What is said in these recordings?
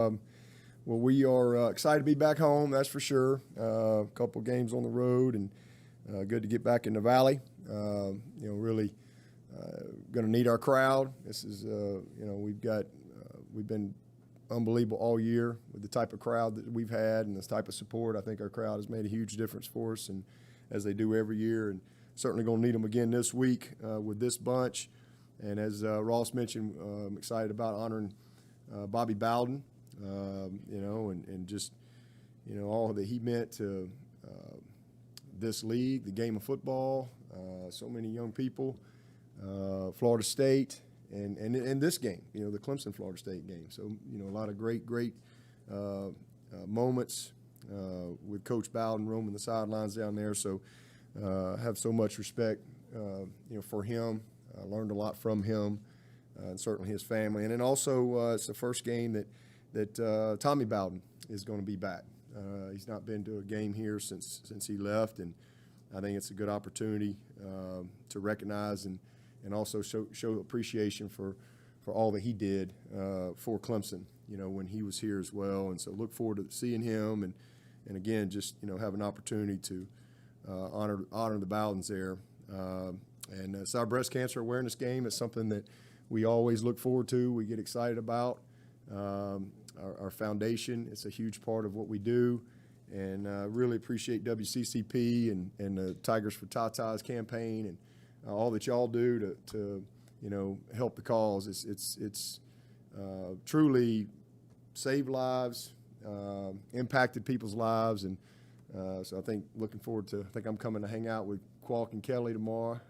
Well, we are excited to be back home, that's for sure. A couple games on the road, and good to get back in the Valley. Really going to need our crowd. This is, we've been unbelievable all year with the type of crowd that we've had and this type of support. I think our crowd has made a huge difference for us, and as they do every year, and certainly going to need them again this week with this bunch. And as Ross mentioned, I'm excited about honoring Bobby Bowden. And just, all that he meant to this league, the game of football, so many young people, Florida State, and this game, the Clemson Florida State game. So, a lot of great moments with Coach Bowden roaming the sidelines down there. So have so much respect, for him. I learned a lot from him, and certainly his family. And then also it's the first game that Tommy Bowden is going to be back. He's not been to a game here since he left, and I think it's a good opportunity to recognize and also show appreciation for all that he did for Clemson, when he was here as well. And so look forward to seeing him, and again, just have an opportunity to honor the Bowdens there. And it's our breast cancer awareness game. It's something that we always look forward to. We get excited about. Our foundation, it's a huge part of what we do, and really appreciate WCCP and the Tigers for Tatas campaign and all that y'all do to help the cause. It's truly saved lives, impacted people's lives, and so I think I'm coming to hang out with Qualk and Kelly tomorrow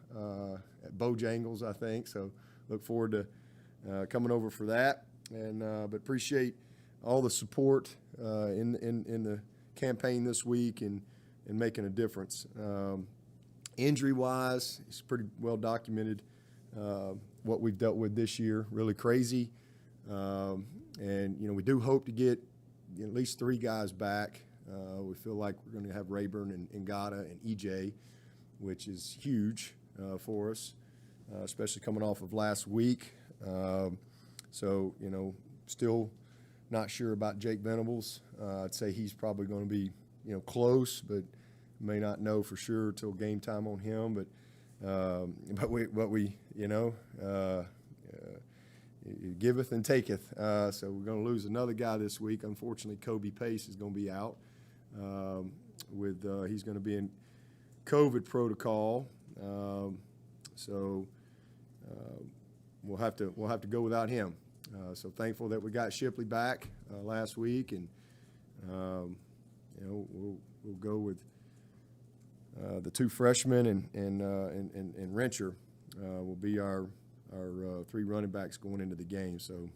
at Bojangles, I think. So look forward to coming over for that. And but appreciate all the support in the campaign this week and making a difference. Injury-wise, it's pretty well documented what we've dealt with this year. Really crazy, and we do hope to get at least 3 guys back. We feel like we're going to have Rayburn and Ngata and EJ, which is huge for us, especially coming off of last week. So, still not sure about Jake Venables. I'd say he's probably going to be, close, but may not know for sure till game time on him. But we giveth and taketh. So we're going to lose another guy this week. Unfortunately, Kobe Pace is going to be out. He's going to be in COVID protocol. So we'll have to go without him. So thankful that we got Shipley back last week, and we'll go with the 2 freshmen and Rencher will be our 3 running backs going into the game. So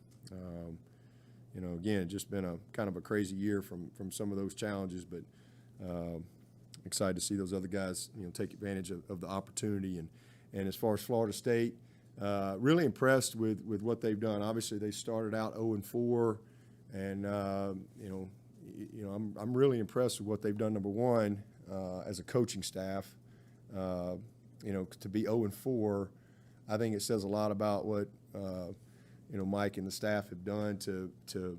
again, just been a kind of a crazy year from some of those challenges, but excited to see those other guys take advantage of the opportunity. And as far as Florida State, really impressed with what they've done. Obviously, they started out 0-4, and I'm really impressed with what they've done. Number one, as a coaching staff, to be 0-4, I think it says a lot about what Mike and the staff have done to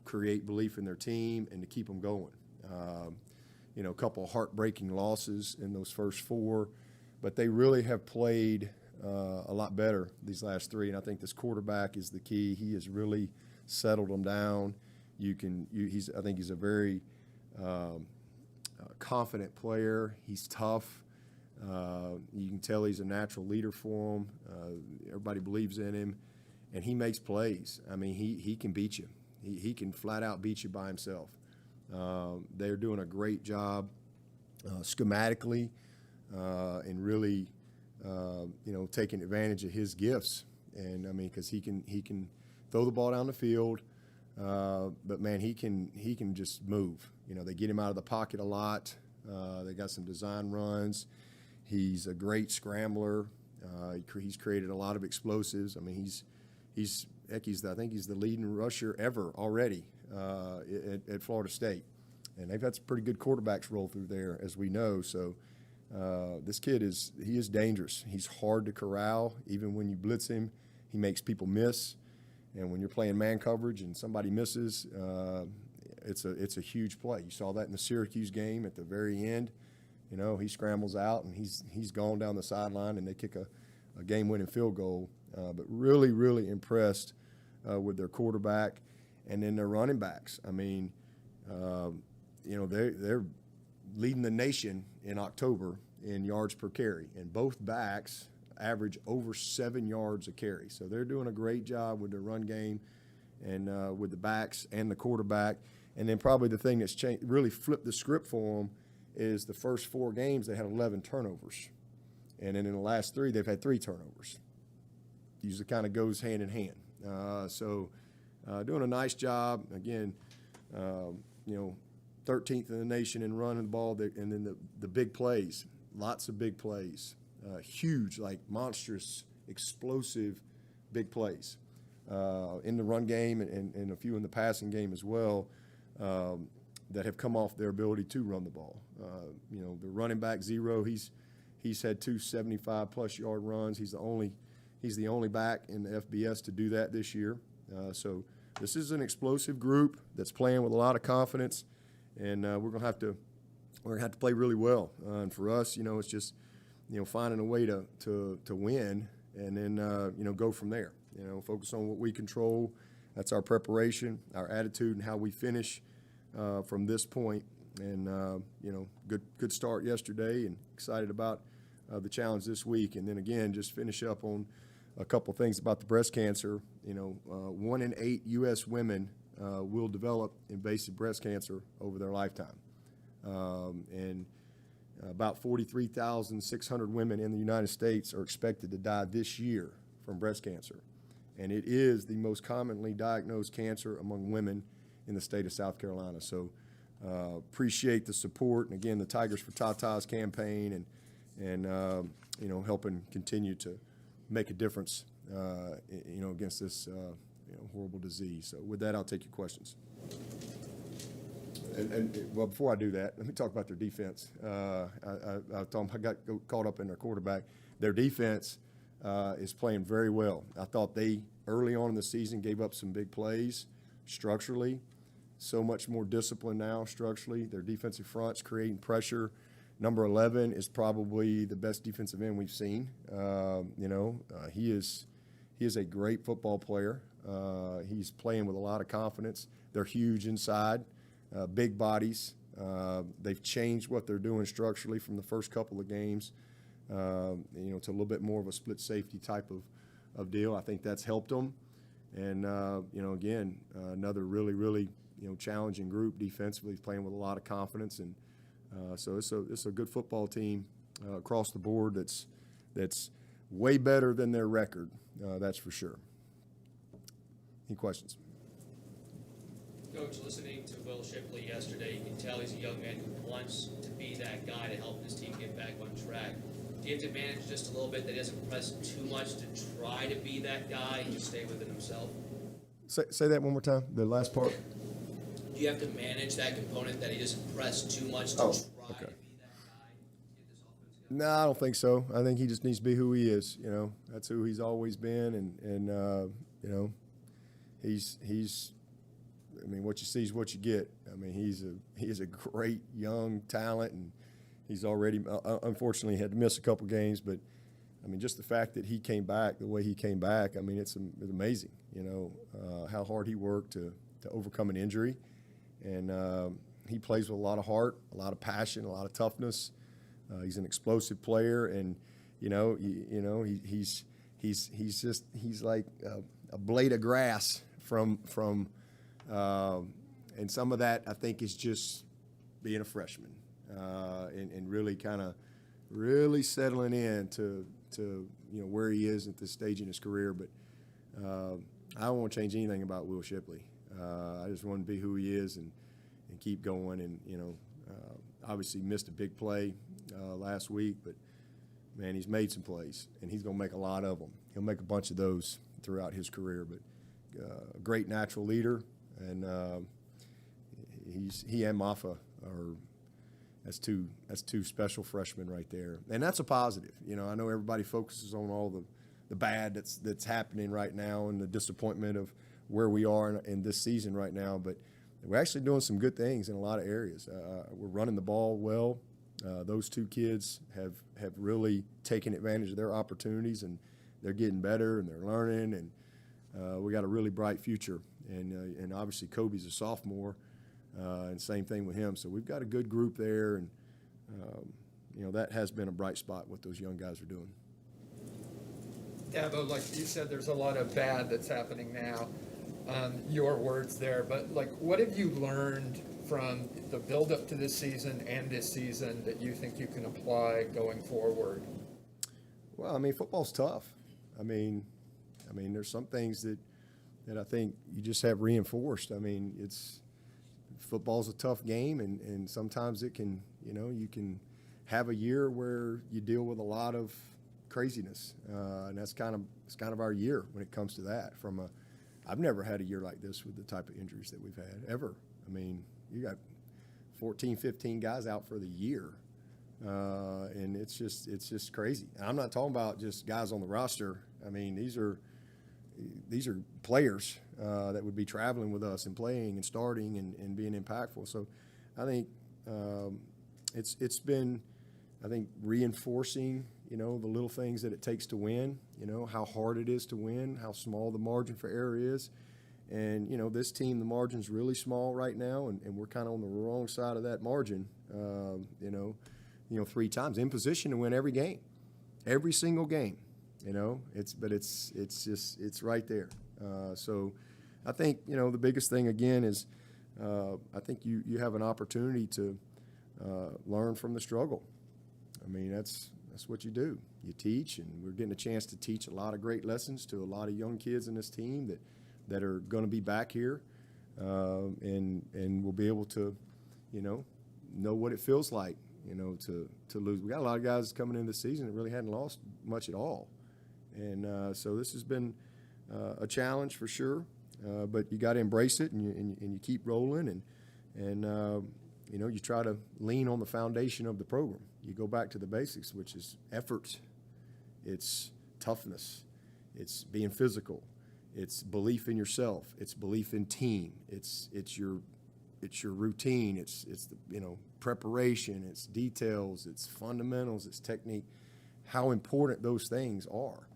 create belief in their team and to keep them going. A couple of heartbreaking losses in those first 4, but they really have played a lot better these last 3, and I think this quarterback is the key. He has really settled them down. I think he's a very confident player. He's tough. You can tell he's a natural leader for them. Everybody believes in him, and he makes plays. I mean, he can beat you. He can flat out beat you by himself. They're doing a great job schematically and really taking advantage of his gifts. And I mean, because he can throw the ball down the field, but man, he can just move. They get him out of the pocket a lot. They got some design runs. He's a great scrambler. He's created a lot of explosives. I mean, I think he's the leading rusher ever already at Florida State, and they've had some pretty good quarterbacks roll through there, as we know. So this kid is dangerous. He's hard to corral. Even when you blitz him, he makes people miss. And when you're playing man coverage and somebody misses, it's a huge play. You saw that in the Syracuse game at the very end. You know, he scrambles out and he's gone down the sideline, and they kick a game-winning field goal. But really, really impressed with their quarterback and then their running backs. I mean, you know, they're leading the nation in October in yards per carry, and both backs average over 7 yards a carry. So they're doing a great job with their run game and with the backs and the quarterback. And then probably the thing that's really flipped the script for them is the first 4 games they had 11 turnovers. And then in the last 3, they've had 3 turnovers. Usually kind of goes hand in hand. So doing a nice job. Again, you know, 13th in the nation in running the ball, and then the big plays, lots of big plays, huge, like monstrous, explosive big plays in the run game and a few in the passing game as well that have come off their ability to run the ball. You know, the running back Zero, he's had 2 75-plus yard runs. He's the only back in the FBS to do that this year. So this is an explosive group that's playing with a lot of confidence. And we're gonna have to play really well. And for us, you know, it's just, you know, finding a way to win, and then you know, go from there. You know, focus on what we control. That's our preparation, our attitude, and how we finish from this point. And you know, good start yesterday, and excited about the challenge this week. And then again, just finish up on a couple things about the breast cancer. You know, 1 in 8 U.S. women will develop invasive breast cancer over their lifetime. And about 43,600 women in the United States are expected to die this year from breast cancer. And it is the most commonly diagnosed cancer among women in the state of South Carolina. So appreciate the support. And again, the Tigers for Tatas campaign and you know, helping continue to make a difference, you know, against this you know, horrible disease. So with that, I'll take your questions. And well, before I do that, let me talk about their defense. I told them I got caught up in their quarterback. Their defense is playing very well. I thought they, early on in the season, gave up some big plays structurally. So much more discipline now structurally. Their defensive front's creating pressure. Number 11 is probably the best defensive end we've seen. You know, he is a great football player. He's playing with a lot of confidence. They're huge inside, big bodies. They've changed what they're doing structurally from the first couple of games, you know, to a little bit more of a split safety type of deal. I think that's helped them. And, you know, again, another really, really, you know, challenging group defensively. He's playing with a lot of confidence. And so it's a good football team across the board that's way better than their record, that's for sure. Any questions? Coach, listening to Will Shipley yesterday, you can tell he's a young man who wants to be that guy to help his team get back on track. Do you have to manage just a little bit that he doesn't press too much to try to be that guy and just stay within himself? Say that one more time, the last part. Do you have to manage that component that he doesn't press too much to try to be that guy to get this offense going? No, I don't think so. I think he just needs to be who he is. You know, that's who he's always been, and you know, he's. I mean, what you see is what you get. I mean, he is a great young talent, and he's already unfortunately had to miss a couple games. But I mean, just the fact that he came back the way he came back, I mean, it's amazing. You know, how hard he worked to overcome an injury, and he plays with a lot of heart, a lot of passion, a lot of toughness. He's an explosive player, and you know, he's like a blade of grass from. And some of that, I think, is just being a freshman and really kind of settling in to you know, where he is at this stage in his career. But I don't want to change anything about Will Shipley. I just want to be who he is and keep going. And, you know, obviously missed a big play last week, but, man, he's made some plays, and he's going to make a lot of them. He'll make a bunch of those throughout his career. But a great natural leader. And he and Maffa are that's two special freshmen right there, and that's a positive. You know, I know everybody focuses on all the bad that's happening right now and the disappointment where we are in this season right now. But we're actually doing some good things in a lot of areas. We're running the ball well. Those two kids have really taken advantage of their opportunities, and they're getting better and they're learning, and we got a really bright future. And obviously Kobe's a sophomore, and same thing with him. So we've got a good group there, and that has been a bright spot what those young guys are doing. Dabo, like you said, there's a lot of bad that's happening now. Your words there, but what have you learned from the build-up to this season and this season that you think you can apply going forward? Well, football's tough. There's some things that I think you just have reinforced. Football's a tough game, and sometimes it can, you can have a year where you deal with a lot of craziness, and it's kind of our year when it comes to that. I've never had a year like this with the type of injuries that we've had ever. You got 14, 15 guys out for the year, and it's just crazy. And I'm not talking about just guys on the roster. These are players that would be traveling with us and playing and starting and being impactful. So I think it's been, reinforcing, the little things that it takes to win, how hard it is to win, how small the margin for error is. And, this team, the margin's really small right now, and we're kind of on the wrong side of that margin, 3 times in position to win every game, every single game. It's right there. So I think, the biggest thing again is I think you have an opportunity to learn from the struggle. That's what you do. You teach, and we're getting a chance to teach a lot of great lessons to a lot of young kids in this team that are going to be back here, and we'll be able to, know what it feels like, to lose. We got a lot of guys coming into the season that really hadn't lost much at all. And so this has been a challenge for sure, but you got to embrace it, and you keep rolling, and you try to lean on the foundation of the program. You go back to the basics, which is effort, it's toughness, it's being physical, it's belief in yourself, it's belief in team, it's your routine, it's the preparation, it's details, it's fundamentals, it's technique. How important those things are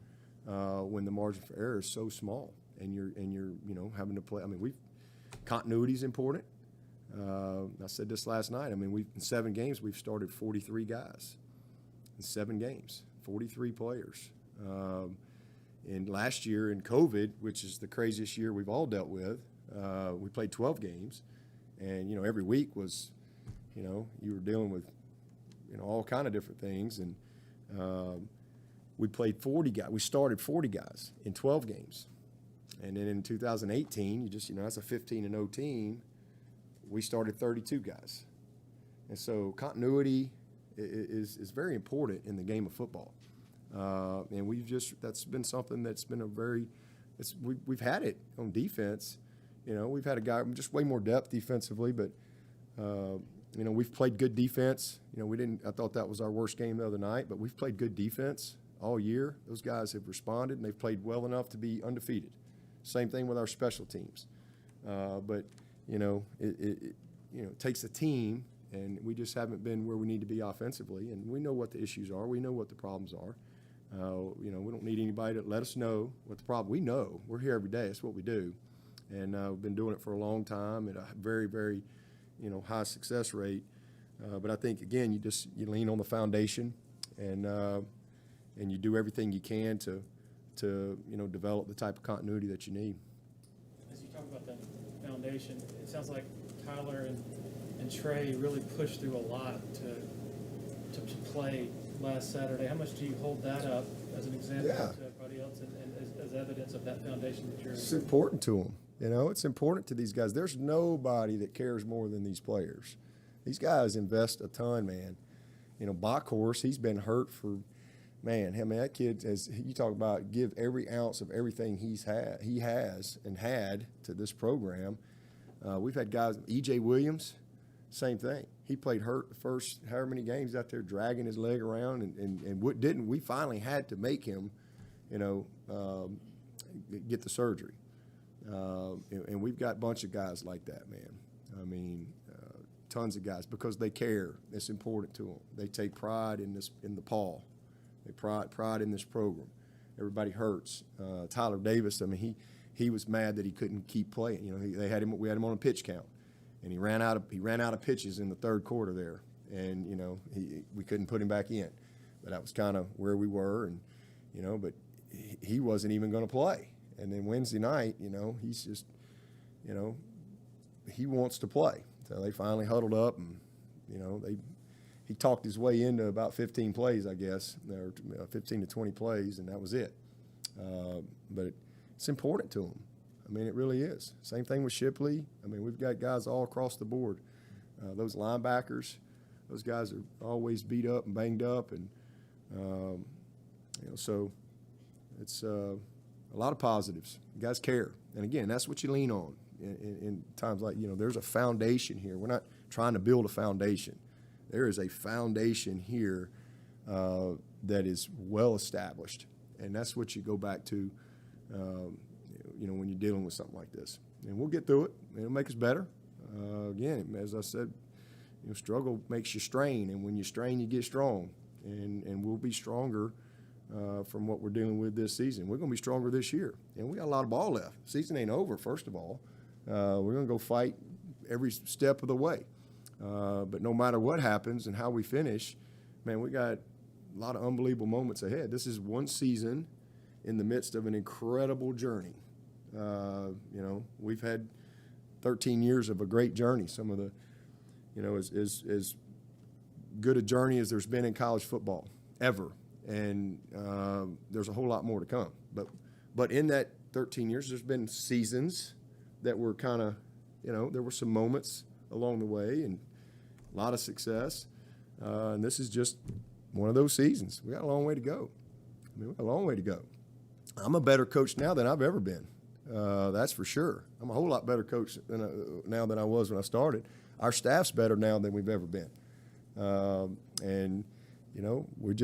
when the margin for error is so small, and you're having to play. Continuity is important. I said this last night. In 7 games we've started 43 guys. In 7 games, 43 players. And last year in COVID, which is the craziest year we've all dealt with, we played 12 games, and every week was, you were dealing with, all kind of different things, and we played 40 guys. We started 40 guys in 12 games, and then in 2018, you just that's a 15-0 team. We started 32 guys, and so continuity is very important in the game of football. And that's been something that's been we've had it on defense. We've had a guy just way more depth defensively, but we've played good defense. I thought that was our worst game the other night, but we've played good defense all year. Those guys have responded, and they've played well enough to be undefeated. Same thing with our special teams. But it takes a team, and we just haven't been where we need to be offensively, and we know what the issues are. We know what the problems are. We don't need anybody to let us know what the problem. We know. We're here every day. That's what we do, and we've been doing it for a long time at a very, very, high success rate. But I think again, you lean on the foundation, and you do everything you can to develop the type of continuity that you need. As you talk about that foundation, it sounds like Tyler and Trey really pushed through a lot to play last Saturday. How much do you hold that up as an example to everybody else and as evidence of that foundation that you're? It's important to them. It's important to these guys. There's nobody that cares more than these players. These guys invest a ton, man. Backhorse, he's been hurt for, man, that kid, as you talk about, give every ounce of everything he has and had to this program. We've had guys, E.J. Williams, same thing. He played hurt the first however many games out there, dragging his leg around, and what didn't we finally had to make him, get the surgery. And we've got a bunch of guys like that, man. I mean, tons of guys, because they care. It's important to them. They take pride in the Paul. They pride in this program. Everybody hurts. Tyler Davis, I mean, he was mad that he couldn't keep playing. You know, we had him on a pitch count, and he ran out of pitches in the third quarter there, and you know, we couldn't put him back in. But that was kind of where we were, and you know, but he wasn't even going to play. And then Wednesday night, you know, he's just, you know, he wants to play. So they finally huddled up, and you know, he talked his way into about 15 plays, I guess, or 15 to 20 plays, and that was it. But it's important to him. I mean, it really is. Same thing with Shipley. I mean, we've got guys all across the board. Those linebackers, those guys are always beat up and banged up, and you know, so it's a lot of positives. You guys care, and again, that's what you lean on in times like, you know, there's a foundation here. We're not trying to build a foundation. There is a foundation here that is well established, and that's what you go back to, you know, when you're dealing with something like this. And we'll get through it. It'll make us better. Again, as I said, you know, struggle makes you strain, and when you strain, you get strong, and we'll be stronger from what we're dealing with this season. We're going to be stronger this year, and we got a lot of ball left. Season ain't over, first of all. We're going to go fight every step of the way. But no matter what happens and how we finish, man, we got a lot of unbelievable moments ahead. This is one season in the midst of an incredible journey. You know, we've had 13 years of a great journey. Some of the, you know, as good a journey as there's been in college football ever. And there's a whole lot more to come. But in that 13 years, there's been seasons that were kind of, you know, there were some moments along the way and a lot of success. And this is just one of those seasons. We got a long way to go. I mean, we got a long way to go. I'm a better coach now than I've ever been. That's for sure. I'm a whole lot better coach now than I was when I started. Our staff's better now than we've ever been. And you know, we'll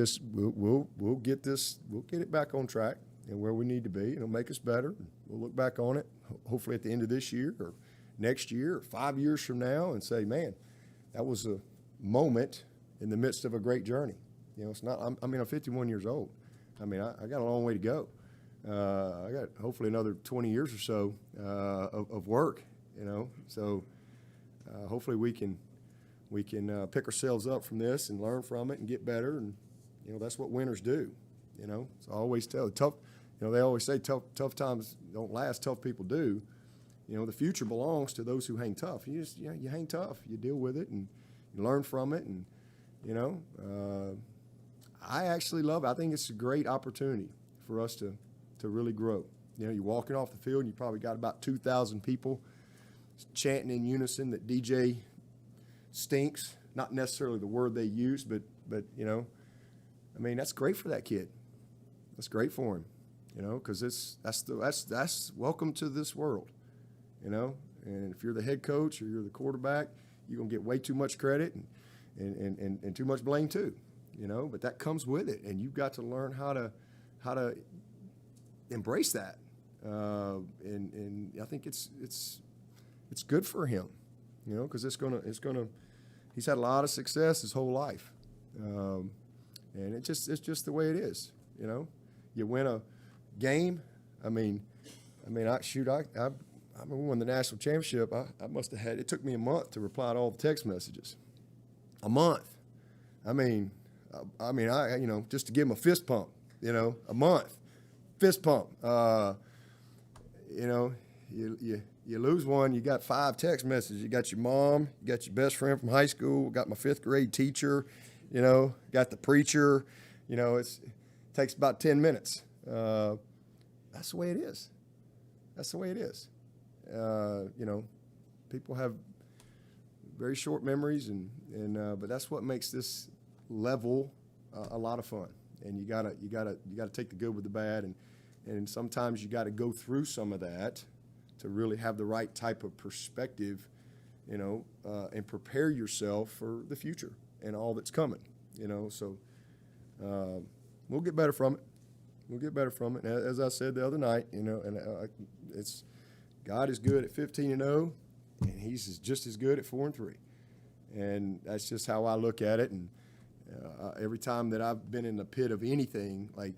get it back on track and where we need to be. It'll make us better. We'll look back on it, hopefully at the end of this year or next year or 5 years from now, and say, man, that was a moment in the midst of a great journey. You know, it's not. I'm 51 years old. I mean, I got a long way to go. I got hopefully another 20 years or so of work. You know, so hopefully we can pick ourselves up from this and learn from it and get better. And you know, that's what winners do. You know, so I always tell tough. You know, they always say tough times don't last. Tough people do. You know, the future belongs to those who hang tough. You just, you know, you hang tough. You deal with it and you learn from it. And you know, I actually love it. I think it's a great opportunity for us to really grow. You know, you're walking off the field and you probably got about 2,000 people chanting in unison that DJ stinks. Not necessarily the word they use, but you know, I mean, that's great for that kid. That's great for him. You know, because that's welcome to this world. You know, and if you're the head coach or you're the quarterback, you're gonna get way too much credit and too much blame too. You know, but that comes with it, and you've got to learn how to embrace that. And I think it's good for him. You know, because it's gonna. He's had a lot of success his whole life, and it's just the way it is. You know, you win a game. I mean, we won the national championship. I must have had. It took me a month to reply to all the text messages. A month. I mean, you know, just to give him a fist pump. You know, a month, fist pump. You know, you lose one, you got 5 text messages. You got your mom, you got your best friend from high school, got my 5th grade teacher, you know, got the preacher. You know, it takes about 10 minutes. That's the way it is. That's the way it is. You know, people have very short memories, but that's what makes this level a lot of fun. And you gotta take the good with the bad, and sometimes you got to go through some of that to really have the right type of perspective, you know, and prepare yourself for the future and all that's coming. You know, so we'll get better from it. We'll get better from it. As I said the other night, you know, and it's, God is good at 15-0, and he's just as good at 4-3. And that's just how I look at it. And every time that I've been in the pit of anything, like,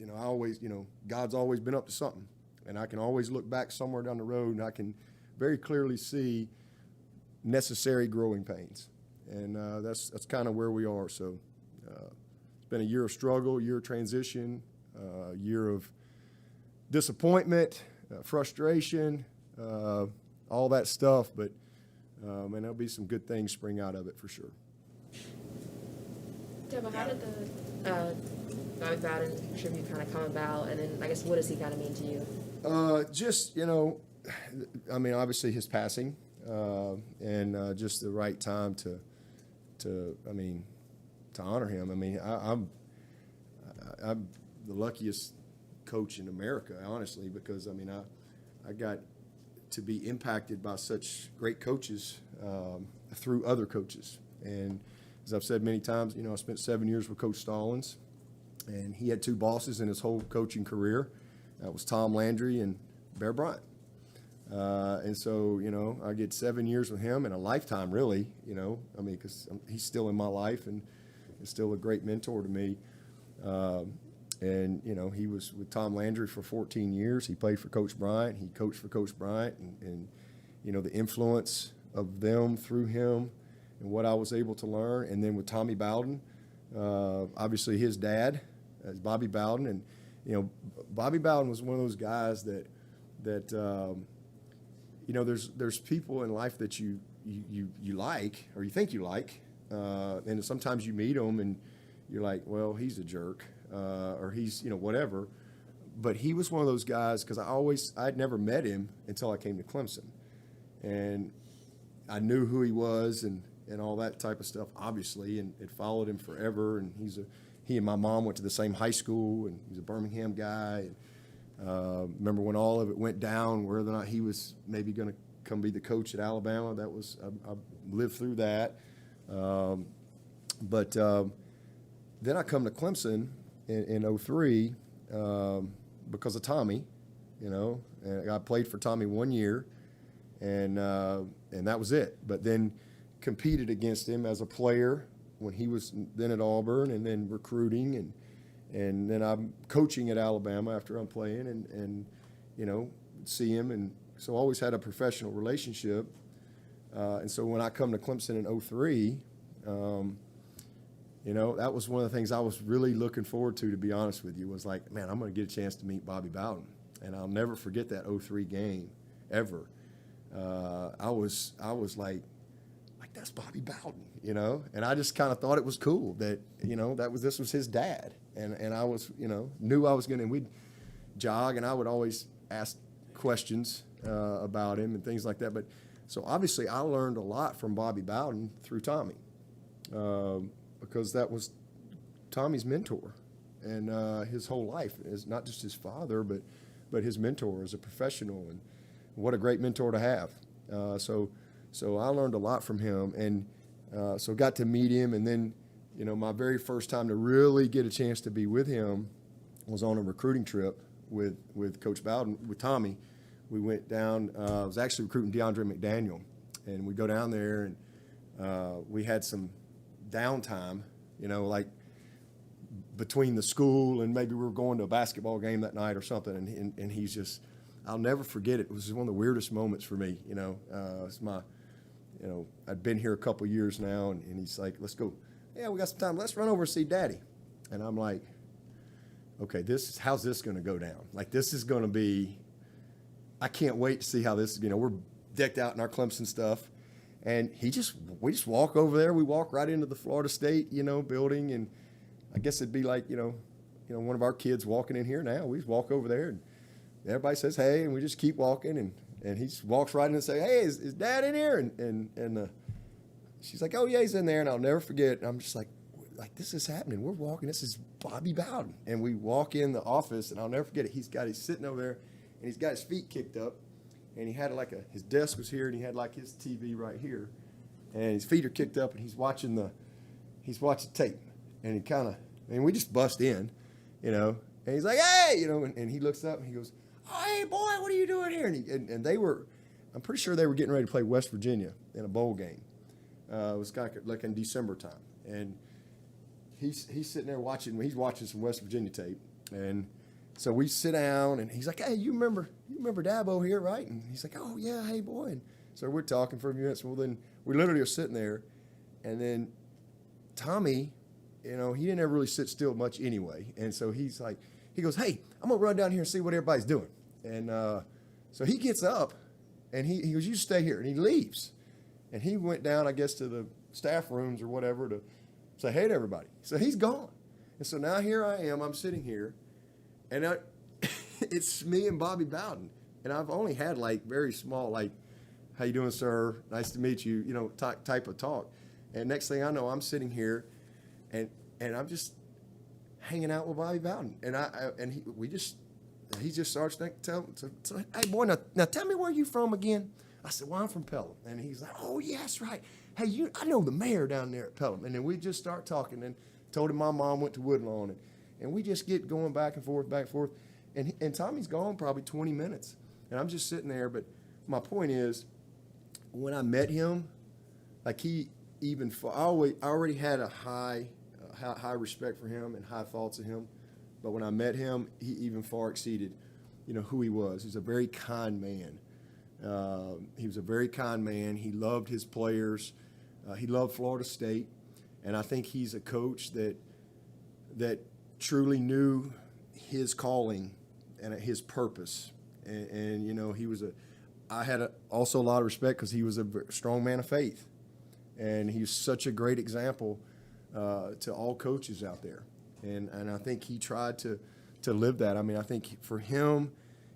I always, God's always been up to something. And I can always look back somewhere down the road, and I can very clearly see necessary growing pains. And that's kind of where we are. So it's been a year of struggle, year of transition, year of disappointment, frustration, all that stuff. But, man, there'll be some good things spring out of it for sure. Deborah, how did the Bobby Bowden tribute kind of come about, and then I guess what does he kind of mean to you? Just, I mean, obviously his passing, and just the right time to honor him. I mean, I'm the luckiest coach in America, honestly, because I got to be impacted by such great coaches through other coaches. And as I've said many times, I spent 7 years with Coach Stallings, and he had two bosses in his whole coaching career. That was Tom Landry and Bear Bryant. And so, I get 7 years with him and a lifetime, really, because he's still in my life and is still a great mentor to me. And, he was with Tom Landry for 14 years. He played for Coach Bryant. He coached for Coach Bryant. And the influence of them through him and what I was able to learn. And then with Tommy Bowden, obviously his dad is Bobby Bowden. And, Bobby Bowden was one of those guys that there's people in life that you like, or you think you like, and sometimes you meet them and you're like, well, he's a jerk, or he's, whatever. But he was one of those guys, because I'd never met him until I came to Clemson. And I knew who he was and all that type of stuff, obviously, and it followed him forever. And he and my mom went to the same high school, and he's a Birmingham guy. And, remember when all of it went down, whether or not he was maybe going to come be the coach at Alabama. I lived through that. But then I come to Clemson in 2003 because of Tommy, and I played for Tommy 1 year, and that was it. But then competed against him as a player when he was then at Auburn, and then recruiting, and then I'm coaching at Alabama after I'm playing, and see him, and so always had a professional relationship. And so when I come to Clemson in 2003, that was one of the things I was really looking forward to be honest with you, was like, man, I'm going to get a chance to meet Bobby Bowden. And I'll never forget that 2003 game, ever. I was like, that's Bobby Bowden, and I just kind of thought it was cool that, this was his dad. And I was, knew I was going to, and we'd jog, and I would always ask questions about him and things like that. But so obviously I learned a lot from Bobby Bowden through Tommy, because that was Tommy's mentor, and his whole life is not just his father, but his mentor as a professional, and what a great mentor to have. So I learned a lot from him, and so got to meet him, and then, my very first time to really get a chance to be with him was on a recruiting trip with Coach Bowden, with Tommy. We went down, I was actually recruiting DeAndre McDaniel, and we go down there, and we had some downtime, like between the school and maybe we were going to a basketball game that night or something, and he's just, I'll never forget it. It was one of the weirdest moments for me, it's my, I'd been here a couple years now, and he's like, let's go. Yeah, we got some time. Let's run over and see Daddy. And I'm like, okay, how's this going to go down? Like, this is going to be, I can't wait to see how this, we're decked out in our Clemson stuff. And we just walk over there. We walk right into the Florida State, building. And I guess it'd be like, one of our kids walking in here now. We just walk over there, and everybody says, hey, and we just keep walking. And he just walks right in and say, hey, is Dad in here? And she's like, oh, yeah, he's in there. And I'll never forget. And I'm just like, this is happening. We're walking. This is Bobby Bowden. And we walk in the office, and I'll never forget it. He's sitting over there, and he's got his feet kicked up. And he had his desk was here, and he had his TV right here. And his feet are kicked up, and he's watching tape. And and we just bust in, And he's like, hey, and he looks up, and he goes, oh, hey, boy, what are you doing here? And they were, I'm pretty sure they were getting ready to play West Virginia in a bowl game. It was kind of like in December time. And he's sitting there he's watching some West Virginia tape. And so we sit down, and he's like, hey, you remember Dabo here, right? And he's like, oh, yeah, hey, boy. And so we're talking for a few minutes. Well, then we literally are sitting there, and then Tommy, he didn't ever really sit still much anyway. And so he goes, hey, I'm going to run down here and see what everybody's doing. And so he gets up, and he goes, you stay here. And he leaves. And he went down, I guess, to the staff rooms or whatever to say hey to everybody. So he's gone. And so now here I am. I'm sitting here, and it's me and Bobby Bowden. And I've only had, very small, how you doing, sir? Nice to meet you, type of talk. And next thing I know, I'm sitting here, and I'm just hanging out with Bobby Bowden. And he just starts to tell, hey, boy, now tell me where you from again. I said, well, I'm from Pelham. And he's like, oh, yes, right. Hey, I know the mayor down there at Pelham. And then we just start talking, and told him my mom went to Woodlawn. And we just get going back and forth. And Tommy's gone probably 20 minutes. And I'm just sitting there. But my point is, when I met him, I already had a high respect for him and high thoughts of him. But when I met him, he even far exceeded, who he was. He's a very kind man. He was a very kind man. He loved his players. He loved Florida State. And I think he's a coach that truly knew his calling and his purpose. And I had also a lot of respect because he was a strong man of faith. And he's such a great example to all coaches out there. And I think he tried to live that. I mean, I think for him,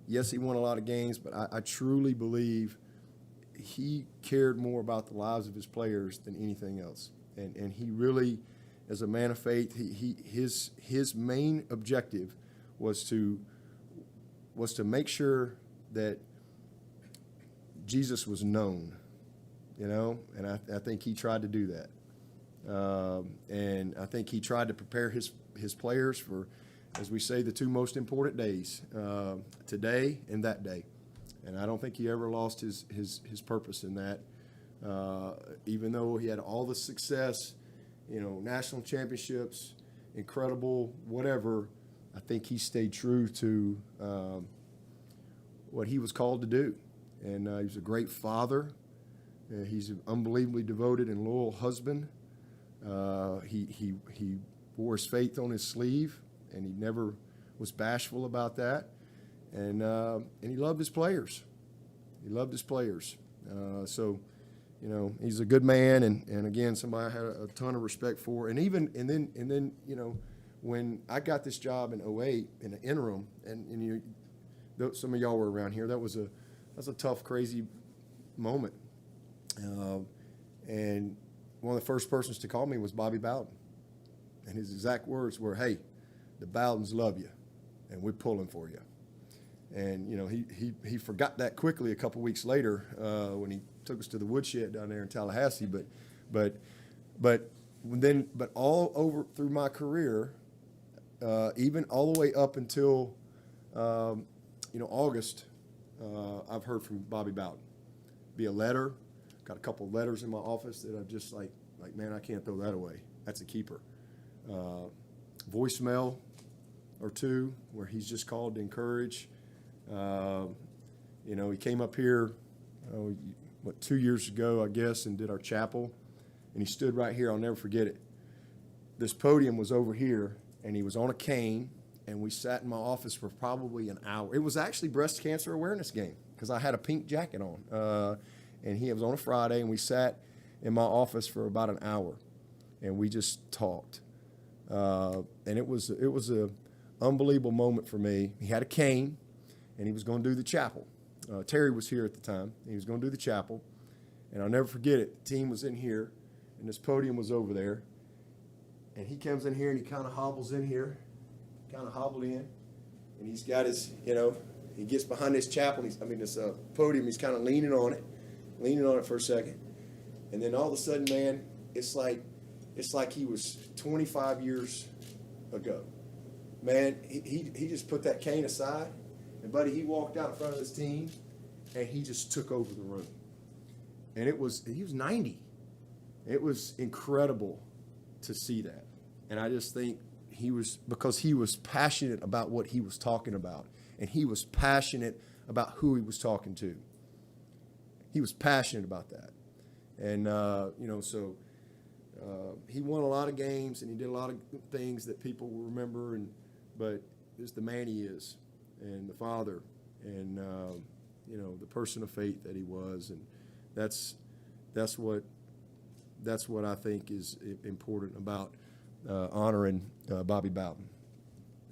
yes, he won a lot of games, but I truly believe he cared more about the lives of his players than anything else. And he really, as a man of faith, his main objective was to make sure that Jesus was known, and I think he tried to do that. And I think he tried to prepare his players for, as we say, the two most important days, today and that day. And I don't think he ever lost his purpose in that. Even though he had all the success, national championships, incredible, whatever, I think he stayed true to what he was called to do. And he was a great father. He's an unbelievably devoted and loyal husband. He wore his faith on his sleeve, and he never was bashful about that. And he loved his players. So, he's a good man, and again, somebody I had a ton of respect for. And then, when I got this job in 2008 in the interim, and some of y'all were around here, that's a tough, crazy moment. And one of the first persons to call me was Bobby Bowden. And his exact words were, hey, the Bowdens love you, and we're pulling for you. And, he forgot that quickly a couple weeks later when he took us to the woodshed down there in Tallahassee. But all over through my career, even all the way up until, August, I've heard from Bobby Bowden. Be a letter. Got a couple of letters in my office that I'm just like, man, I can't throw that away. That's a keeper. Voicemail or two where he's just called to encourage. He came up here, 2 years ago, I guess, and did our chapel. And he stood right here. I'll never forget it. This podium was over here, and he was on a cane, and we sat in my office for probably an hour. It was actually breast cancer awareness game because I had a pink jacket on. And it was on a Friday, and we sat in my office for about an hour, and we just talked. And it was a unbelievable moment for me. He had a cane, and he was going to do the chapel. Terry was here at the time. He was going to do the chapel, and I'll never forget it. The team was in here, and this podium was over there. And he comes in here, and he kind of hobbles in here, hobbled in, and he's got his, he gets behind this chapel. This podium. He's kind of leaning on it for a second, and then all of a sudden, man, it's like he was 25 years ago. Man, he just put that cane aside, And buddy, he walked out in front of his team, and he just took over the room. And he was 90. It was incredible to see that. And I just think because he was passionate about what he was talking about, and he was passionate about who he was talking to. He was passionate about that. And, so he won a lot of games, and he did a lot of things that people will remember, but just the man he is, and the father, and, the person of faith that he was. And that's what I think is important about honoring Bobby Bowden.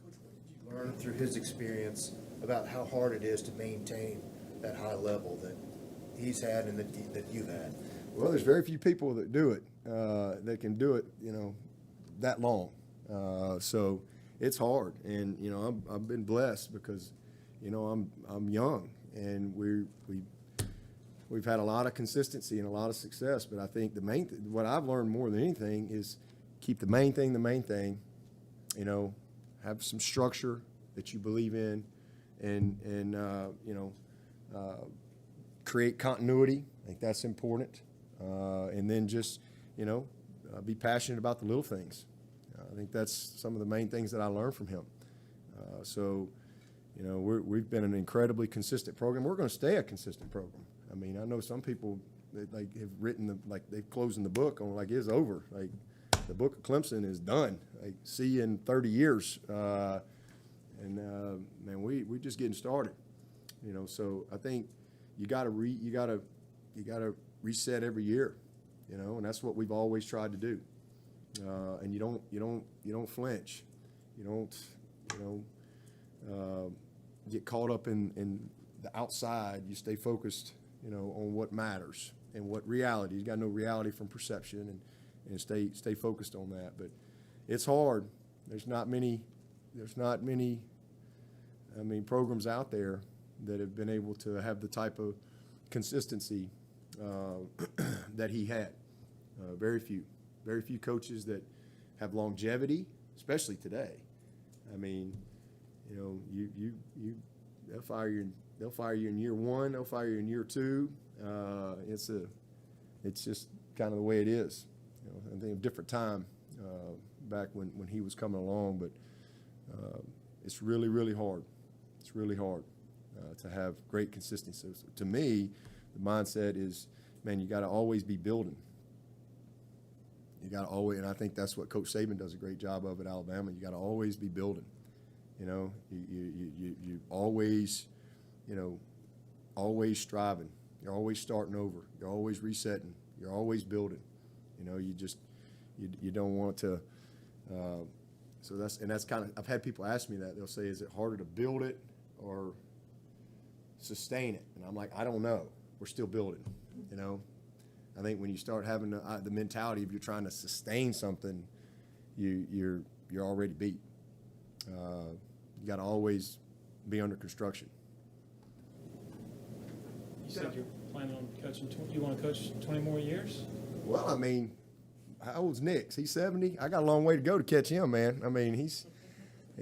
Coach, what did you learn through his experience about how hard it is to maintain that high level that he's had and that you've had? Well, there's very few people that do it, that can do it, that long. So it's hard, and I've been blessed because, I'm young, and we've had a lot of consistency and a lot of success. But I think what I've learned more than anything is keep the main thing, have some structure that you believe in, and create continuity. I think that's important. And then just, be passionate about the little things. I think that's some of the main things that I learned from him. We've been an incredibly consistent program. We're going to stay a consistent program. I mean, I know some people that have written they've closing the book on it's over. Like the book of Clemson is done. See you in 30 years. Man, we just getting started. So I think you got to reset every year. And that's what we've always tried to do. And you don't flinch. You don't get caught up in the outside. You stay focused, on what matters and what reality. You got to know reality from perception, and stay focused on that. But it's hard. There's not many programs out there that have been able to have the type of consistency that he had. Very few coaches that have longevity, especially today. I mean, they'll fire you in year one, they'll fire you in year two. It's just kind of the way it is. I think a different time back when he was coming along, but it's really, really hard. It's really hard to have great consistency. So to me, the mindset is, man, you got to always be building. You got to always, and I think that's what Coach Saban does a great job of at Alabama. You got to always be building. You always, always striving. You're always starting over. You're always resetting. You're always building. You don't want to. So that's kind of, I've had people ask me that. They'll say, is it harder to build it or sustain it? And I'm like, I don't know. We're still building. I think when you start having the mentality of you're trying to sustain something, you're already beat. You got to always be under construction. You said you're planning on coaching. You want to coach 20 more years? Well, I mean, how old's Nick's? He's 70. I got a long way to go to catch him, man. I mean, I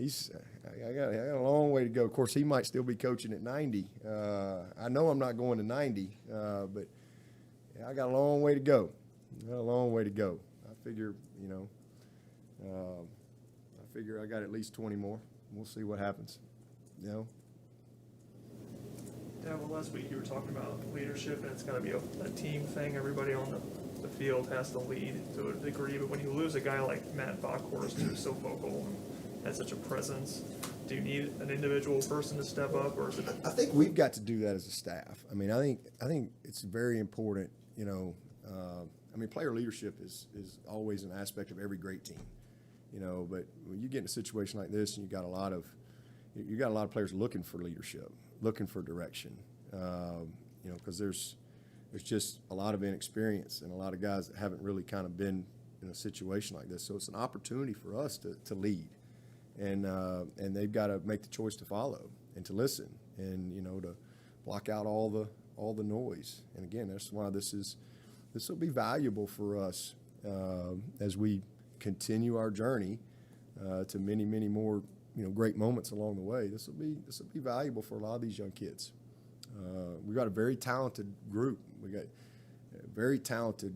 got a long way to go. Of course, he might still be coaching at 90. I know I'm not going to 90, but I got a long way to go. I figure, I got at least 20 more. We'll see what happens. Yeah, well, last week you were talking about leadership, and it's got to be a team thing. Everybody on the field has to lead to a degree, but when you lose a guy like Matt Bockhorst, who's so vocal and has such a presence, do you need an individual person to step up, or is it? I think we've got to do that as a staff. I mean, I think it's very important. Player leadership is always an aspect of every great team. But when you get in a situation like this, and you got a lot of players looking for leadership, looking for direction. Because there's just a lot of inexperience and a lot of guys that haven't really kind of been in a situation like this. So it's an opportunity for us to lead, and they've got to make the choice to follow and to listen, and to block out all the noise. And again, that's why this will be valuable for us as we continue our journey to many more great moments along the way. This will be valuable for a lot of these young kids. We got a very talented group. We got a very talented,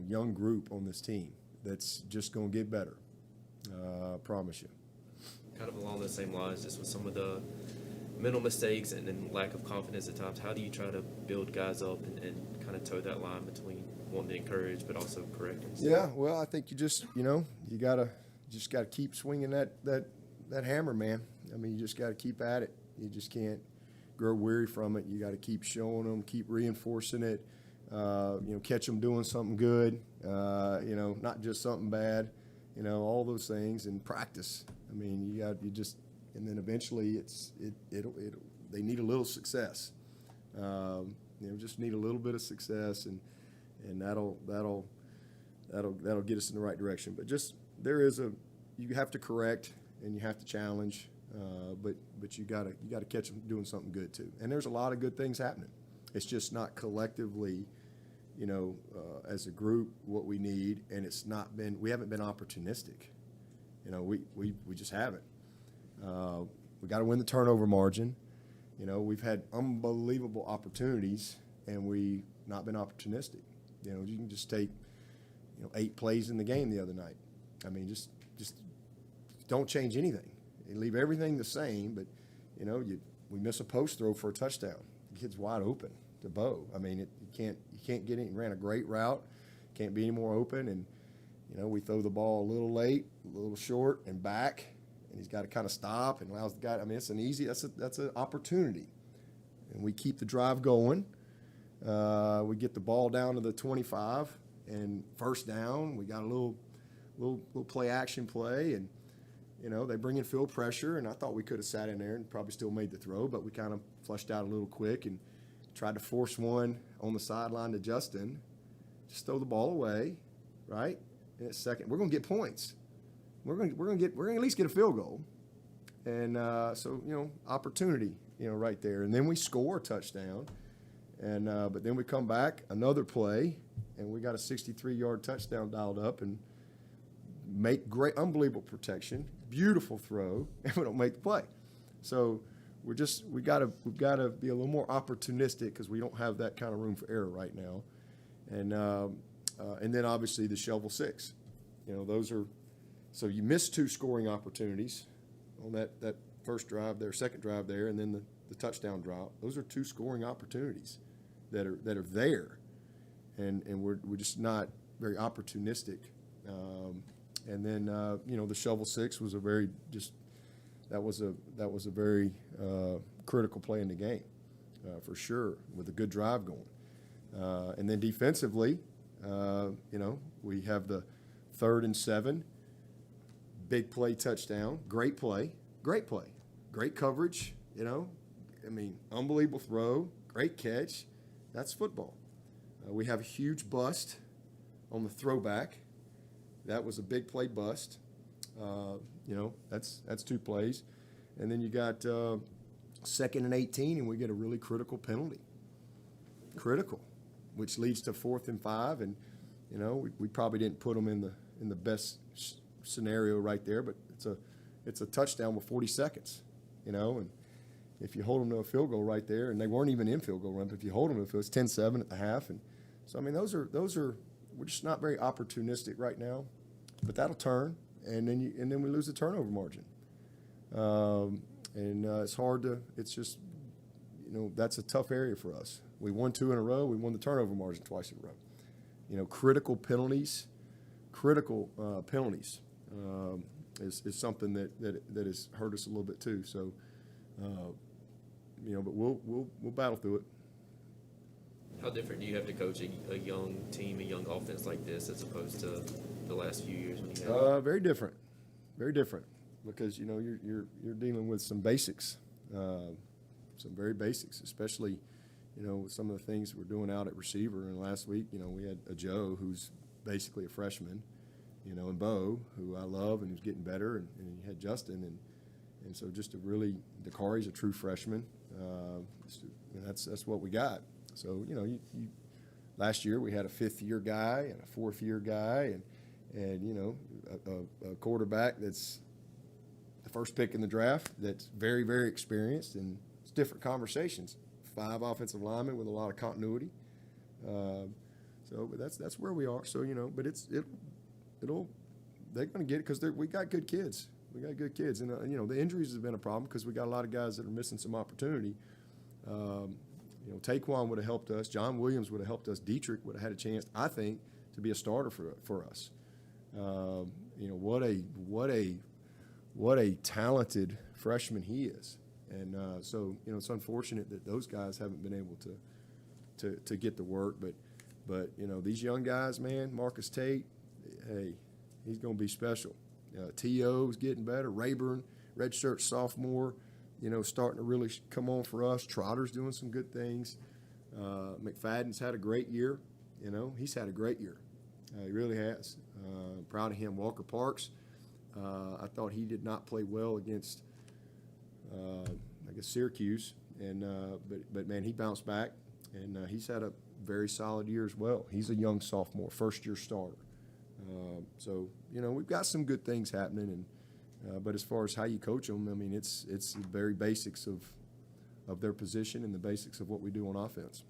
young group on this team that's just going to get better. I promise you. Kind of along those same lines, just with some of the mental mistakes and then lack of confidence at times, how do you try to build guys up and kind of toe that line between wanting to encourage but also correcting? Yeah, well, I think you just, you gotta keep swinging that hammer, man. I mean, you just got to keep at it. You just can't grow weary from it. You got to keep showing them, keep reinforcing it. Catch them doing something good. Not just something bad. All those things, and practice. I mean, and then eventually they need a little success. Just need a little bit of success, and that'll get us in the right direction. But just you have to correct and you have to challenge, but you gotta catch them doing something good too. And there's a lot of good things happening. It's just not collectively, as a group what we need, and we haven't been opportunistic. We just haven't. We got to win the turnover margin. We've had unbelievable opportunities, and we've not been opportunistic. You can just take, 8 plays in the game the other night. I mean, just don't change anything. You leave everything the same, but, we miss a post throw for a touchdown. The kid's wide open to Bo. I mean, you can't get it. He ran a great route. Can't be any more open, and, we throw the ball a little late, a little short, and back, and he's got to kind of stop and allows the guy. I mean, it's that's an opportunity, and we keep the drive going. We get the ball down to the 25 and first down. We got a little play action play, and they bring in field pressure, and I thought we could have sat in there and probably still made the throw, but we kind of flushed out a little quick and tried to force one on the sideline to Justin. Just throw the ball away, right? In a second, we're going to get points. We're going to at least get a field goal, and so opportunity, right there, and then we score a touchdown, and but then we come back another play, and we got a 63-yard touchdown dialed up, and make great, unbelievable protection, beautiful throw, and we don't make the play. So we've got to be a little more opportunistic because we don't have that kind of room for error right now, and then obviously the shovel 6, those are. So you missed 2 scoring opportunities on that first drive there, second drive there, and then the touchdown drop. Those are 2 scoring opportunities that are there, and we're just not very opportunistic. And then the shovel 6 was a very critical play in the game, for sure, with a good drive going. And then defensively, we have the 3rd and 7. Big play touchdown, great play, great coverage, unbelievable throw, great catch. That's football. We have a huge bust on the throwback. That was a big play bust. That's 2 plays. And then you got 2nd and 18, and we get a really critical penalty. Critical, which leads to 4th and 5, and we probably didn't put them in the best scenario right there, but it's a touchdown with 40 seconds, and if you hold them to a field goal right there, and they weren't even in field goal run, but if you hold them, if it was 10-7 at the half, and so I mean those are we're just not very opportunistic right now, but that'll turn, and then we lose the turnover margin, it's hard to. It's just that's a tough area for us. We won 2 in a row. We won the turnover margin twice in a row. Critical penalties is something that has hurt us a little bit too. So, but we'll battle through it. How different do you have to coach a young team, a young offense like this, as opposed to the last few years when you had? Very different, because you're dealing with some basics, some very basics, especially with some of the things we're doing out at receiver. And last week, we had a Joe who's basically a freshman, and Bo, who I love and who's getting better, and you had Justin, and so just Dakari's a true freshman. That's what we got. So you last year we had a 5th-year guy and a 4th-year guy, and a quarterback that's the first pick in the draft that's very, very experienced, and it's different conversations. 5 offensive linemen with a lot of continuity. But that's where we are. So, but they're going to get it because we got good kids. We got good kids. And, the injuries have been a problem because we got a lot of guys that are missing some opportunity. Taquan would have helped us. John Williams would have helped us. Dietrich would have had a chance, I think, to be a starter for us. What a talented freshman he is. And so it's unfortunate that those guys haven't been able to get the work. But these young guys, man, Marcus Tate, hey, he's going to be special. T.O.'s getting better. Rayburn, redshirt sophomore, starting to really come on for us. Trotter's doing some good things. McFadden's had a great year. He's had a great year. He really has. Proud of him. Walker Parks, I thought he did not play well against, Syracuse. But man, he bounced back, and he's had a very solid year as well. He's a young sophomore, first-year starter. So we've got some good things happening, but as far as how you coach them, I mean, it's the very basics of their position and the basics of what we do on offense.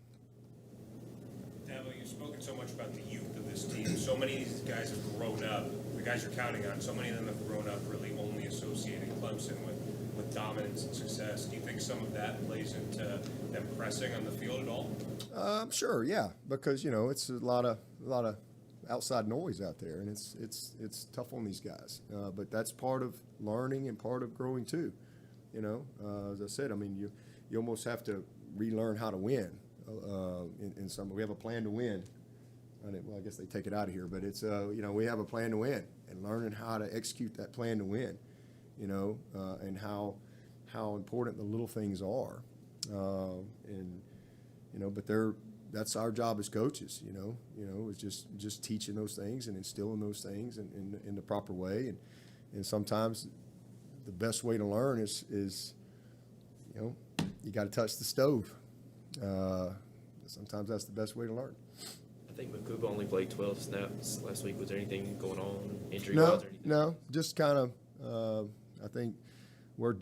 Dabo, you've spoken so much about the youth of this team. So many of these guys have grown up. The guys you're counting on, so many of them have grown up really only associating Clemson with dominance and success. Do you think some of that plays into them pressing on the field at all? Sure, yeah, because it's a lot of outside noise out there, and it's tough on these guys. But that's part of learning and part of growing too. As I said, I mean, you almost have to relearn how to win. In some, we have a plan to win. Well, I guess they take it out of here, but it's we have a plan to win, and learning how to execute that plan to win. And how important the little things are, but that's our job as coaches, is just teaching those things and instilling those things in the proper way. And sometimes the best way to learn is you got to touch the stove. Sometimes that's the best way to learn. I think Makuba only played 12 snaps last week. Was there anything going on, injury-wise or anything? No, just kind of, I think where,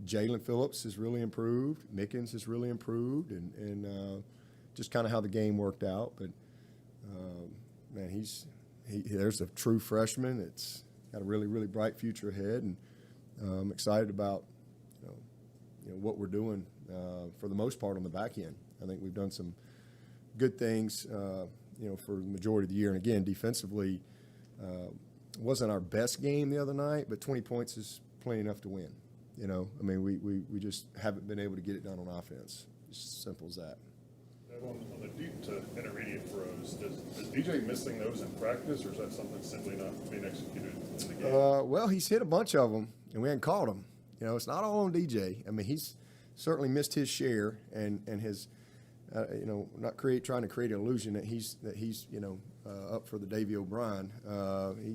Jalen Phillips has really improved, Mickens has really improved, and just kind of how the game worked out. But, man, there's a true freshman that's got a really, really bright future ahead, and I'm excited about, what we're doing for the most part on the back end. I think we've done some good things, for the majority of the year. And, again, defensively, wasn't our best game the other night, but 20 points is plenty enough to win. I mean, we just haven't been able to get it done on offense. It's simple as that. On the deep to intermediate throws, is DJ missing those in practice, or is that something simply not being executed in the game? Well, he's hit a bunch of them, and we hadn't caught them. It's not all on DJ. I mean, he's certainly missed his share, and has, not trying to create an illusion that he's up for the Davy O'Brien.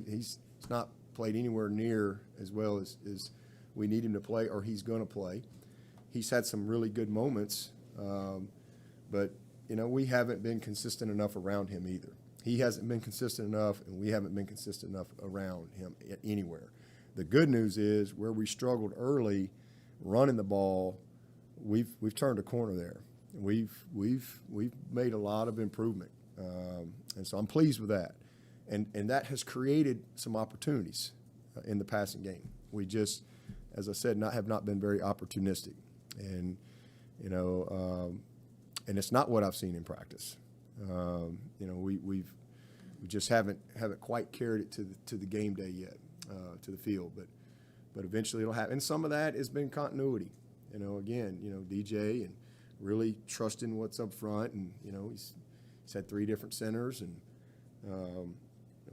He's not played anywhere near as well as we need him to play, or he's going to play. He's had some really good moments, but we haven't been consistent enough around him either. He hasn't been consistent enough, and we haven't been consistent enough around him anywhere. The good news is where we struggled early, running the ball, we've turned a corner there. We've made a lot of improvement, and so I'm pleased with that. And that has created some opportunities in the passing game. We just, as I said, have not been very opportunistic, and and it's not what I've seen in practice. We just haven't quite carried it to the game day yet, to the field. But eventually it'll happen. And some of that has been continuity. Again, DJ and really trusting what's up front, and he's had 3 different centers, and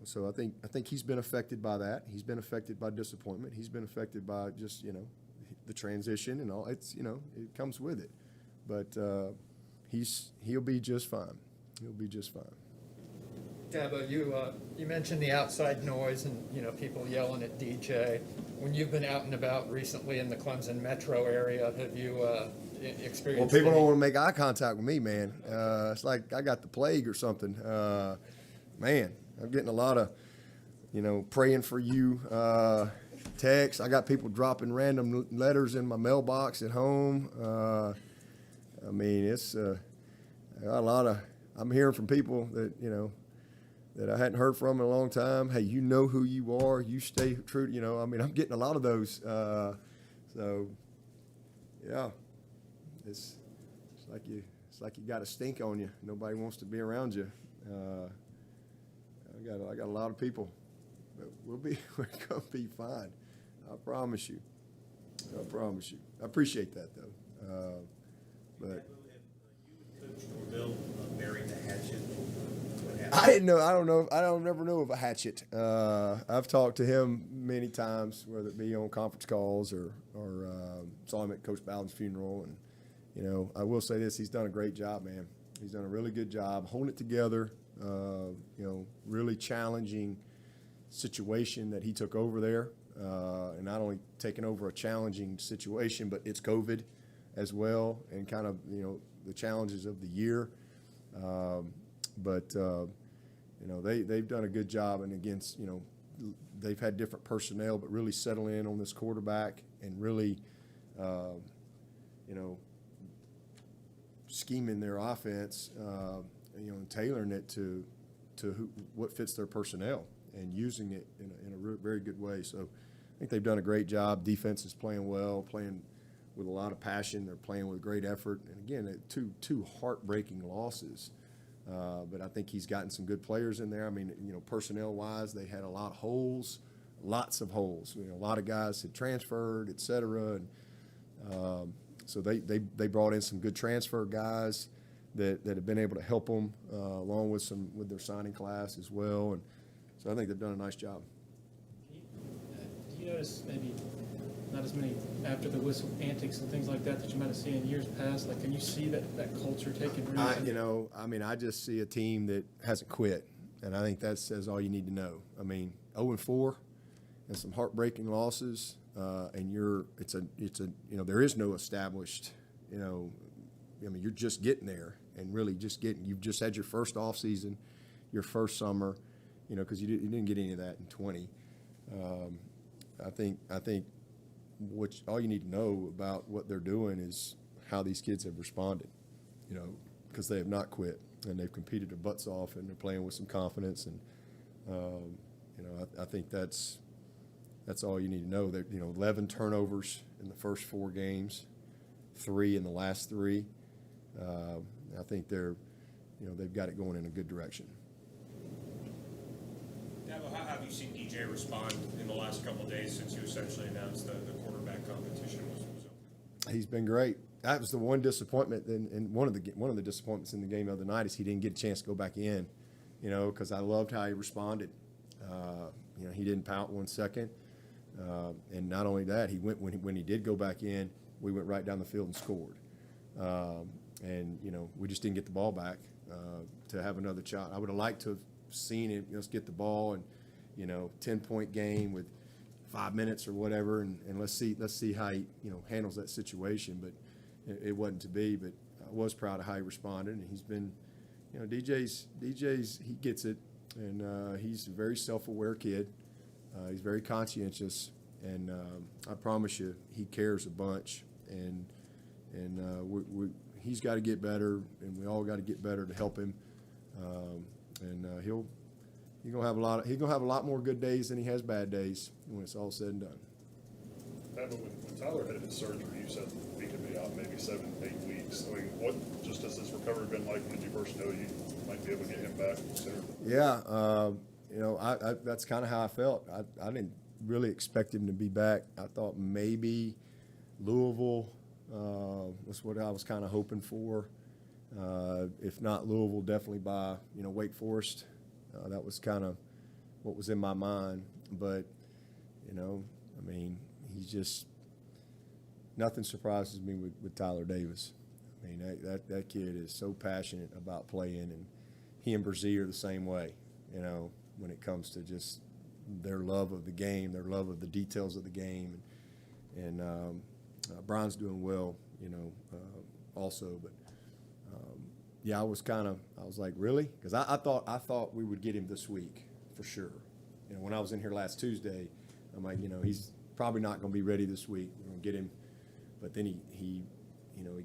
so I think he's been affected by that. He's been affected by disappointment. He's been affected by just the transition and all. It's it comes with it, but he'll be just fine. He'll be just fine. Dabo, you mentioned the outside noise and people yelling at DJ. When you've been out and about recently in the Clemson metro area, have you experienced? Well, people don't want to make eye contact with me, man. It's like I got the plague or something. Man, I'm getting a lot of praying for you texts. I got people dropping random letters in my mailbox at home. I mean, it's I got a lot of. I'm hearing from people that that I hadn't heard from in a long time. Hey, you know who you are. You stay true. I mean, I'm getting a lot of those. So, yeah, it's like you got a stink on you. Nobody wants to be around you. I got a lot of people, but we're gonna be fine. I promise you. I promise you. I appreciate that though. But Coach Norville buried the hatchet. I didn't know. I don't know. I don't never know of a hatchet. I've talked to him many times, whether it be on conference calls or saw him at Coach Bowden's funeral. And I will say this: he's done a great job, man. He's done a really good job holding it together. Really challenging situation that he took over there, and not only taking over a challenging situation, but it's COVID as well, and kind of the challenges of the year. But they've done a good job, and against they've had different personnel, but really settling in on this quarterback and really scheming their offense, and tailoring it to what fits their personnel and using it in a very good way. So I think they've done a great job. Defense is playing well, playing with a lot of passion. They're playing with great effort. And again, two heartbreaking losses. But I think he's gotten some good players in there. I mean, personnel-wise, they had a lot of holes, lots of holes. A lot of guys had transferred, et cetera. And so they brought in some good transfer guys that have been able to help them, along with their signing class as well. And so I think they've done a nice job. Do you notice maybe not as many after the whistle antics and things like that you might have seen in years past? Like, can you see that culture taking root? I just see a team that hasn't quit, and I think that says all you need to know. I mean, 0-4 and some heartbreaking losses, and there is no established, you're just getting there and really you've just had your first off season, your first summer, because you didn't get any of that in 20. I think all you need to know about what they're doing is how these kids have responded, because they have not quit and they've competed their butts off and they're playing with some confidence. And, I think that's all you need to know. That 11 turnovers in the first 4 games, 3 in the last 3. I think they've got it going in a good direction. Dabo, how have you seen DJ respond in the last couple of days since you essentially announced the quarterback competition was over? He's been great. That was the one disappointment, and one of the disappointments in the game the other night is he didn't get a chance to go back in, because I loved how he responded. He didn't pout 1 second, and not only that, he went when he did go back in, we went right down the field and scored. And we just didn't get the ball back to have another shot. I would have liked to have seen him get the ball and 10-point game with 5 minutes or whatever, and let's see how he handles that situation. But it wasn't to be. But I was proud of how he responded, and he's been DJ's he gets it, and he's a very self-aware kid. He's very conscientious, and I promise you he cares a bunch, and he's got to get better, and we all got to get better to help him. He's gonna have a lot more good days than he has bad days when it's all said and done. When Tyler had his surgery, you said he could be out maybe 7-8 weeks. I mean, what just has his recovery been like? When did you first know you might be able to get him back sooner? Yeah, I that's kind of how I felt. I didn't really expect him to be back. I thought maybe Louisville was what I was kind of hoping for. If not Louisville, definitely by Wake Forest. That was kind of what was in my mind. But he's just nothing surprises me with Tyler Davis. I mean that kid is so passionate about playing, and he and Brzee are the same way. When it comes to just their love of the game, their love of the details of the game, and Brian's doing well, also. But yeah, I was like, really? Because I thought we would get him this week for sure. When I was in here last Tuesday, I'm like, he's probably not going to be ready this week. We're going to get him. But then he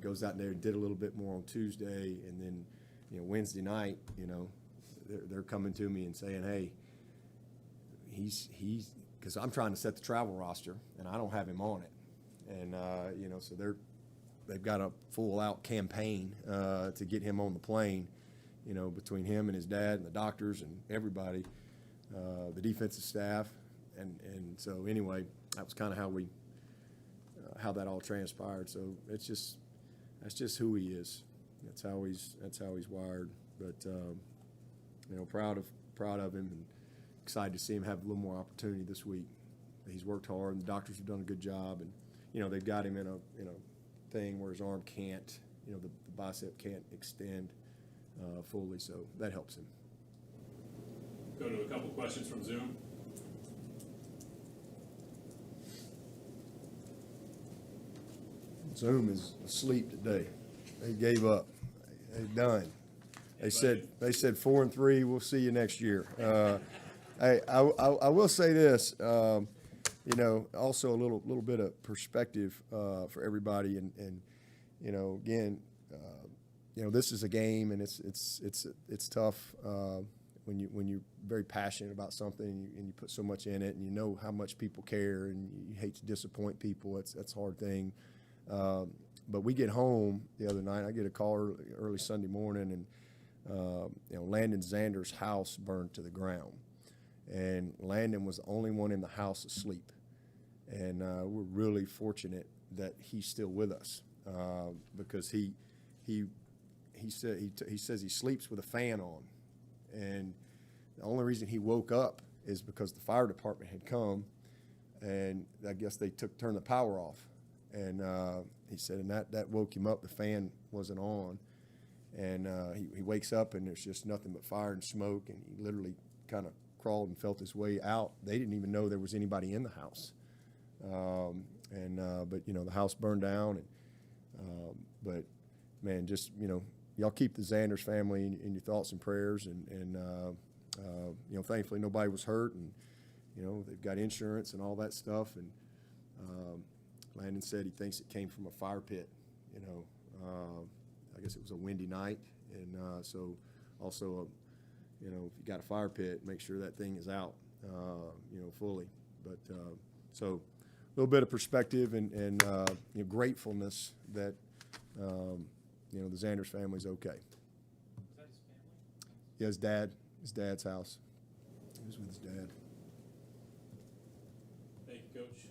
goes out there and did a little bit more on Tuesday, and then, Wednesday night, they're coming to me and saying, hey, he's because I'm trying to set the travel roster, and I don't have him on it. And, so they've got a full-out campaign to get him on the plane, between him and his dad and the doctors and everybody, the defensive staff. And so anyway, that was kind of how that all transpired. So that's just who he is. That's how he's wired. But proud of him, and excited to see him have a little more opportunity this week. He's worked hard, and the doctors have done a good job. And they've got him in a thing where his arm can't, the bicep can't extend fully, so that helps him. Go to a couple questions from Zoom. Zoom is asleep today. They gave up. They're done. They said 4-3. We'll see you next year. I will say this. Also a little bit of perspective for everybody, and again, this is a game, and it's tough when you're very passionate about something and you put so much in it, and you know how much people care, and you hate to disappoint people. That's a hard thing. But we get home the other night. I get a call early Sunday morning, and Landon Zander's house burned to the ground, and Landon was the only one in the house asleep. And we're really fortunate that he's still with us because he says he sleeps with a fan on, and the only reason he woke up is because the fire department had come, and I guess they turned the power off. And he said, and that woke him up. The fan wasn't on, and he wakes up, and there's just nothing but fire and smoke, and he literally kind of crawled and felt his way out. They didn't even know there was anybody in the house, but the house burned down, and but man, just y'all keep the Zanders family in your thoughts and prayers, and thankfully nobody was hurt, and they've got insurance and all that stuff, and Landon said he thinks it came from a fire pit. I guess it was a windy night, and so also, if you got a fire pit, make sure that thing is out, fully. But so a little bit of perspective and gratefulness that the Zanders family's okay. Was that his family? Yeah, his dad's house. He was with his dad.